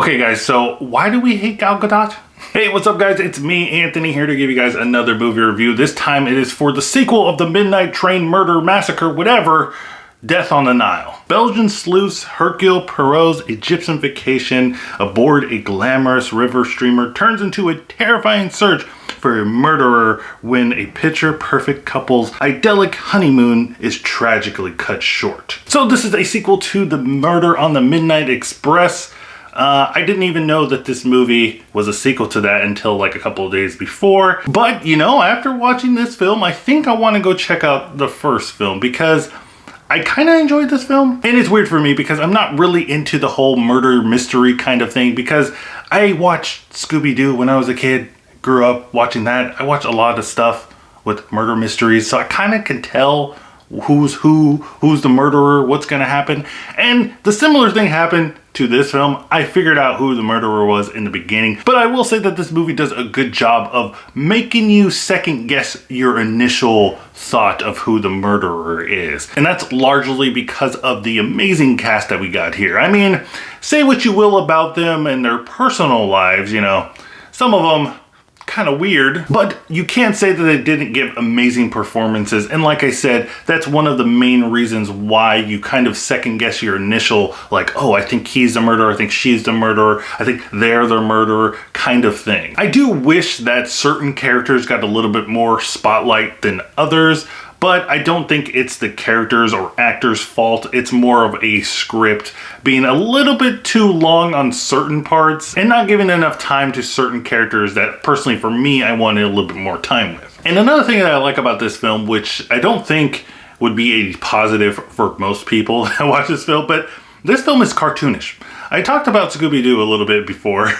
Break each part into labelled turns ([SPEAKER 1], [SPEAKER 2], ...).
[SPEAKER 1] Okay guys, so why do we hate Gal Gadot? Hey, what's up guys? It's me, Anthony, here to give you guys another movie review. This time it is for the sequel of the Midnight Train Murder Massacre, whatever, Death on the Nile. Belgian sleuth Hercule Poirot's Egyptian vacation aboard a glamorous river steamer turns into a terrifying search for a murderer when a picture-perfect couple's idyllic honeymoon is tragically cut short. So this is a sequel to The Murder on the Midnight Express. I didn't even know that this movie was a sequel to that until like a couple of days before. But you know, after watching this film, I think I want to go check out the first film because I kind of enjoyed this film. And it's weird for me because I'm not really into the whole murder mystery kind of thing because I watched Scooby-Doo when I was a kid, grew up watching that. I watched a lot of stuff with murder mysteries, so I kind of can tell who's the murderer, what's gonna happen. And the similar thing happened to this film. I figured out who the murderer was in the beginning, but I will say that this movie does a good job of making you second guess your initial thought of who the murderer is. And that's largely because of the amazing cast that we got here. I mean, say what you will about them and their personal lives, you know, some of them kind of weird, but you can't say that they didn't give amazing performances. And like I said, that's one of the main reasons why you kind of second guess your initial, like, oh, I think he's the murderer, I think she's the murderer, I think they're the murderer kind of thing. I do wish that certain characters got a little bit more spotlight than others, but I don't think it's the characters or actors' fault. It's more of a script being a little bit too long on certain parts and not giving enough time to certain characters that personally for me, I wanted a little bit more time with. And another thing that I like about this film, which I don't think would be a positive for most people that watch this film, but this film is cartoonish. I talked about Scooby-Doo a little bit before,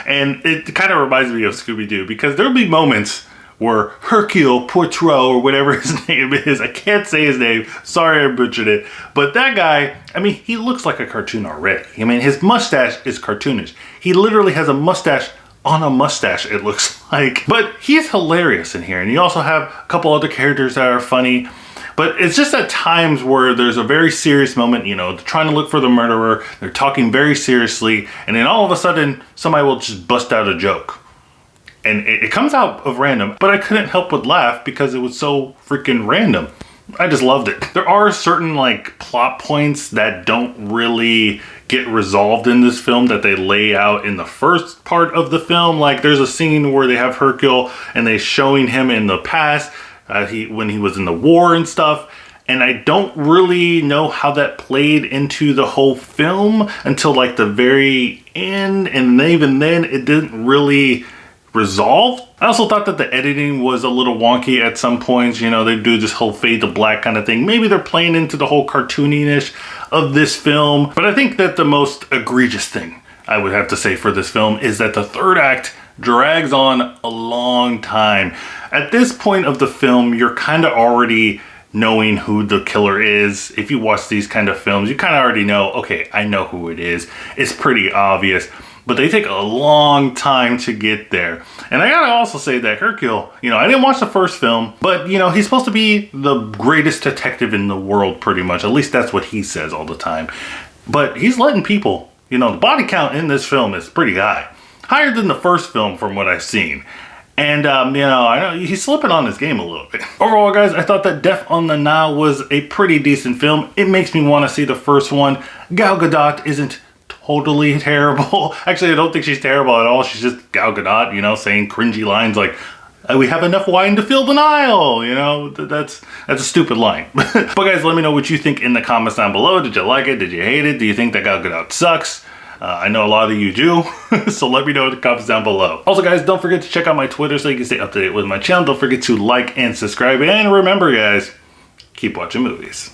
[SPEAKER 1] and it kind of reminds me of Scooby-Doo because there'll be moments where Hercule Poirot, or whatever his name is, I can't say his name, sorry I butchered it, but that guy, I mean, he looks like a cartoon already. I mean, his mustache is cartoonish. He literally has a mustache on a mustache, it looks like. But he's hilarious in here, and you also have a couple other characters that are funny. But it's just at times where there's a very serious moment, you know, they're trying to look for the murderer, they're talking very seriously, and then all of a sudden, somebody will just bust out a joke. And it comes out of random, but I couldn't help but laugh because it was so freaking random. I just loved it. There are certain like plot points that don't really get resolved in this film that they lay out in the first part of the film. Like there's a scene where they have Hercule and they showing him in the past when he was in the war and stuff. And I don't really know how that played into the whole film until like the very end. And even then it didn't really resolved. I also thought that the editing was a little wonky at some points. You know, they do this whole fade to black kind of thing. Maybe they're playing into the whole cartooniness of this film. But I think that the most egregious thing I would have to say for this film is that the third act drags on a long time. At this point of the film, you're kind of already knowing who the killer is. If you watch these kind of films, you kind of already know, okay, I know who it is. It's pretty obvious. But they take a long time to get there. And I gotta also say that Hercule, you know, I didn't watch the first film, but you know, he's supposed to be the greatest detective in the world pretty much. At least that's what he says all the time. But he's letting people, you know, the body count in this film is pretty high. Higher than the first film from what I've seen. And, you know, I know he's slipping on his game a little bit. Overall, guys, I thought that Death on the Nile was a pretty decent film. It makes me want to see the first one. Gal Gadot isn't totally terrible. Actually, I don't think she's terrible at all. She's just Gal Gadot, you know, saying cringy lines like, we have enough wine to fill the Nile, you know, that's a stupid line. But guys, let me know what you think in the comments down below. Did you like it? Did you hate it? Do you think that Gal Gadot sucks? I know a lot of you do, so let me know in the comments down below. Also guys, don't forget to check out my Twitter so you can stay up to date with my channel. Don't forget to like and subscribe. And remember guys, keep watching movies.